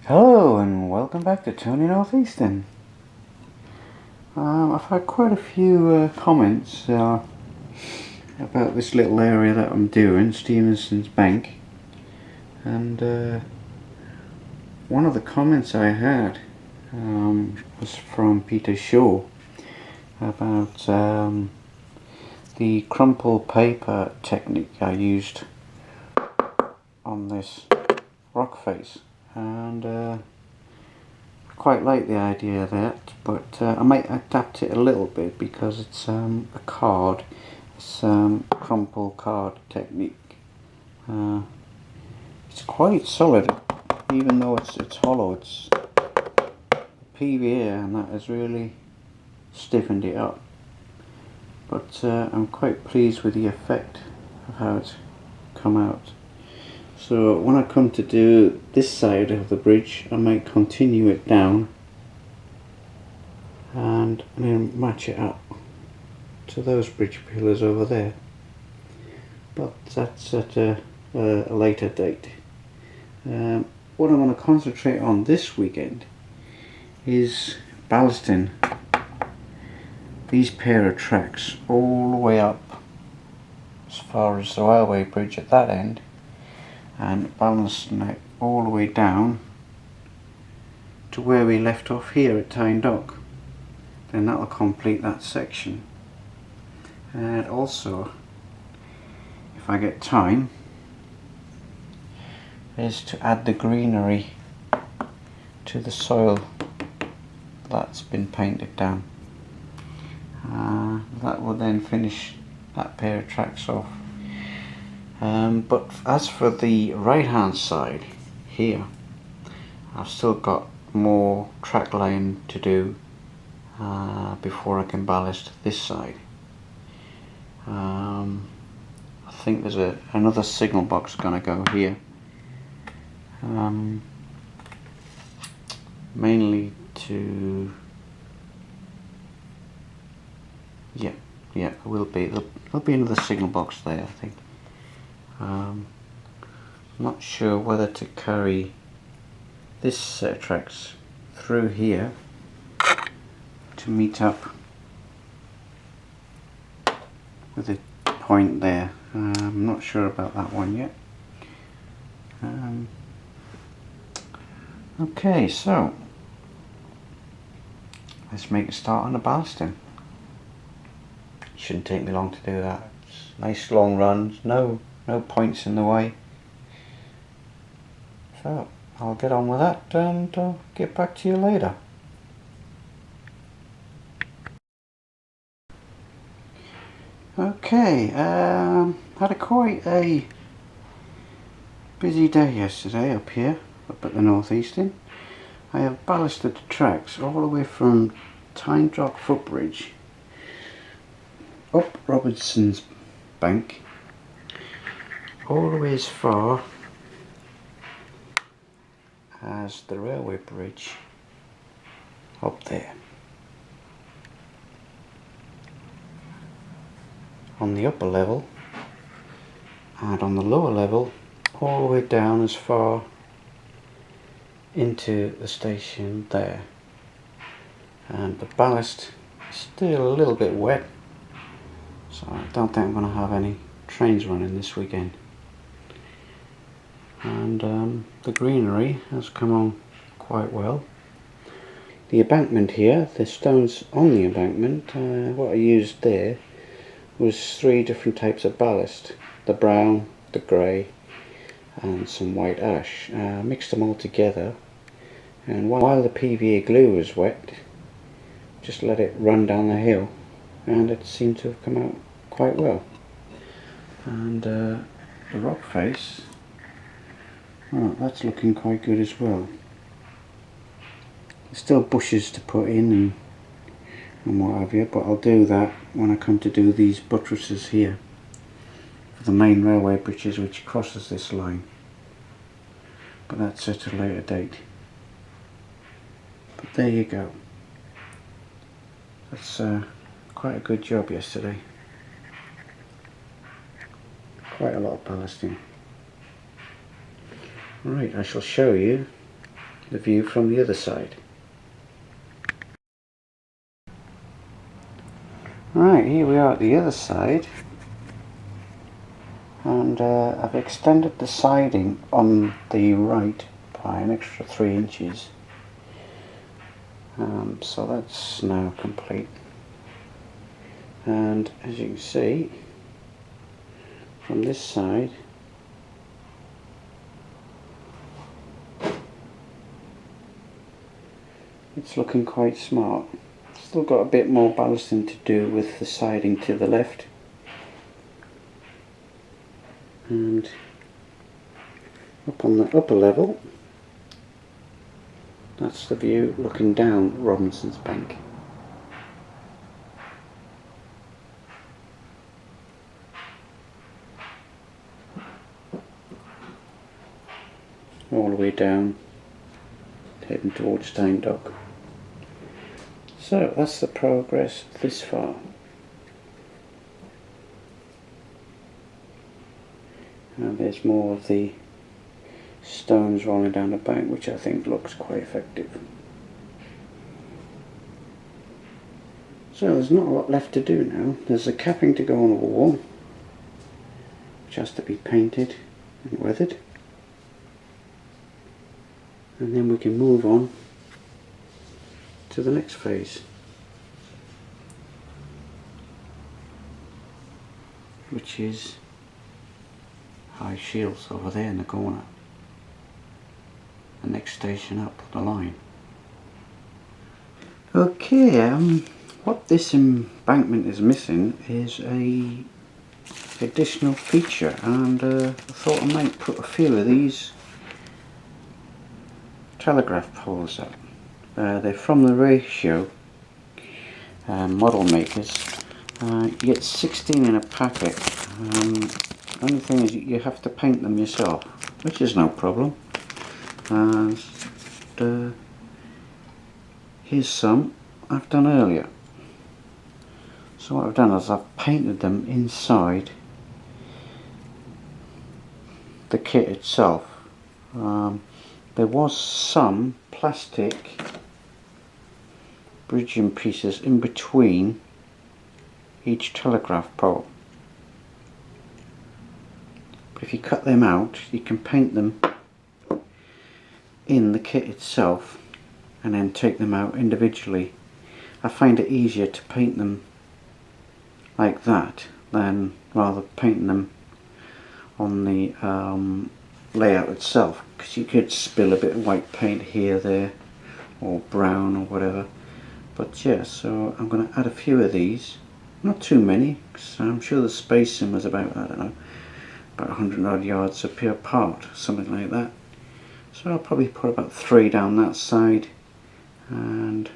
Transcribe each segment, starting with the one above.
Hello and welcome back to Tony Northeastern. I've had quite a few comments about this little area that I'm doing, Stevenson's bank, and one of the comments I had was from Peter Shaw about the crumple paper technique I used on this rock face, and I quite like the idea of that, but I might adapt it a little bit because it's a card, it's crumple card technique. It's quite solid, even though it's hollow. It's PVA, and that has really stiffened it up. But I'm quite pleased with the effect of how it's come out. So when I come to do this side of the bridge, I might continue it down and then match it up to those bridge pillars over there. But that's at a later date. What I want to concentrate on this weekend is ballasting these pair of tracks all the way up as far as the railway bridge at that end, and ballasting it all the way down to where we left off here at Tyne Dock. Then that'll complete that section. And also, if I get time, is to add the greenery to the soil that's been painted down. That will then finish that pair of tracks off. But as for the right hand side here, I've still got more track line to do before I can ballast this side. I think there's another signal box going to go here, mainly to there'll be another signal box there, I think. I'm not sure whether to carry this set of tracks through here to meet up with the point there. I'm not sure about that one yet. Okay, so let's make a start on the ballasting. Shouldn't take me long to do that. It's nice long runs, no points in the way. So I'll get on with that and get back to you later. Okay, had quite a busy day yesterday up here, up at the Northeastern. I have ballasted the tracks all the way from Tyne Dock footbridge up Robertson's bank, all the way as far as the railway bridge up there. On the upper level and on the lower level, all the way down as far into the station there. And the ballast is still a little bit wet, so I don't think I'm going to have any trains running this weekend. And the greenery has come on quite well. The embankment here, the stones on the embankment, what I used there was 3 different types of ballast: the brown, the grey and some white ash. Mixed them all together, and while the PVA glue was wet, just let it run down the hill, and it seemed to have come out quite well. And the rock face, well, that's looking quite good as well. There's still bushes to put in and what have you, but I'll do that when I come to do these buttresses here for the main railway bridges which crosses this line, but that's at a later date. But there you go. That's quite a good job yesterday. Quite a lot of ballasting. Right, I shall show you the view from the other side. Right, here we are at the other side, and I've extended the siding on the right by an extra 3 inches, so that's now complete. And as you can see from this side, it's looking quite smart. Still got a bit more ballasting to do with the siding to the left, and up on the upper level, that's the view looking down Robinson's Bank. All the way down, heading towards Tyne Dock. So that's the progress this far. And there's more of the stones rolling down the bank, which I think looks quite effective. So there's not a lot left to do now. There's a capping to go on the wall, which has to be painted and weathered. And then we can move on to the next phase, which is high shields over there in the corner, the next station up the line. Okay, what this embankment is missing is a additional feature, and I thought I might put a few of these telegraph poles up. They're from the Ratio model makers. You get 16 in a packet. Only thing is you have to paint them yourself, which is no problem. Here's some I've done earlier. So what I've done is I've painted them inside the kit itself. There was some plastic bridging pieces in between each telegraph pole. But if you cut them out, you can paint them in the kit itself and then take them out individually. I find it easier to paint them like that than rather painting them on the layout itself, because you could spill a bit of white paint here, there, or brown or whatever. But yeah, so I'm going to add a few of these, not too many, because I'm sure the spacing was about, I don't know, about 100 odd yards apart, something like that. So I'll probably put about 3 down that side and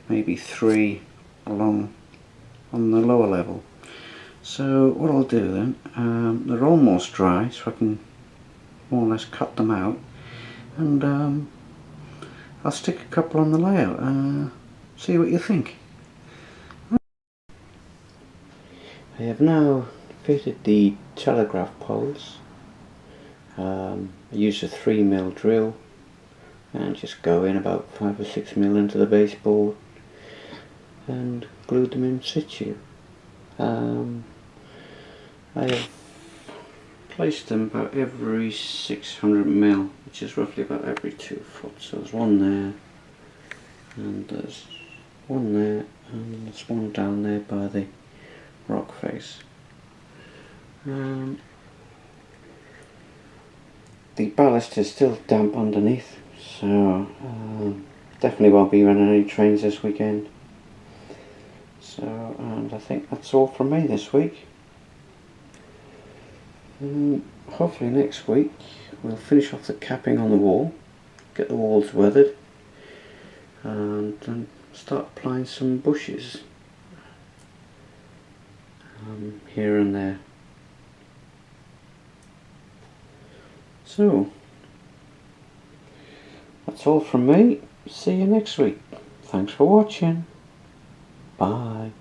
maybe 3 along on the lower level. So what I'll do then, they're almost dry, so I can more or less cut them out, and I'll stick a couple on the layout, see what you think. I have now fitted the telegraph poles. I use a 3mm drill and just go in about 5 or 6mm into the baseboard and glued them in situ. I have placed them about every 600mm, which is roughly about every 2 foot. So there's one there, and there's one there, and there's one down there by the rock face. The ballast is still damp underneath, so definitely won't be running any trains this weekend. So, and I think that's all from me this week. Hopefully next week we'll finish off the capping on the wall, get the walls weathered, and then start applying some bushes here and there. So that's all from me. See you next week. Thanks for watching. Bye.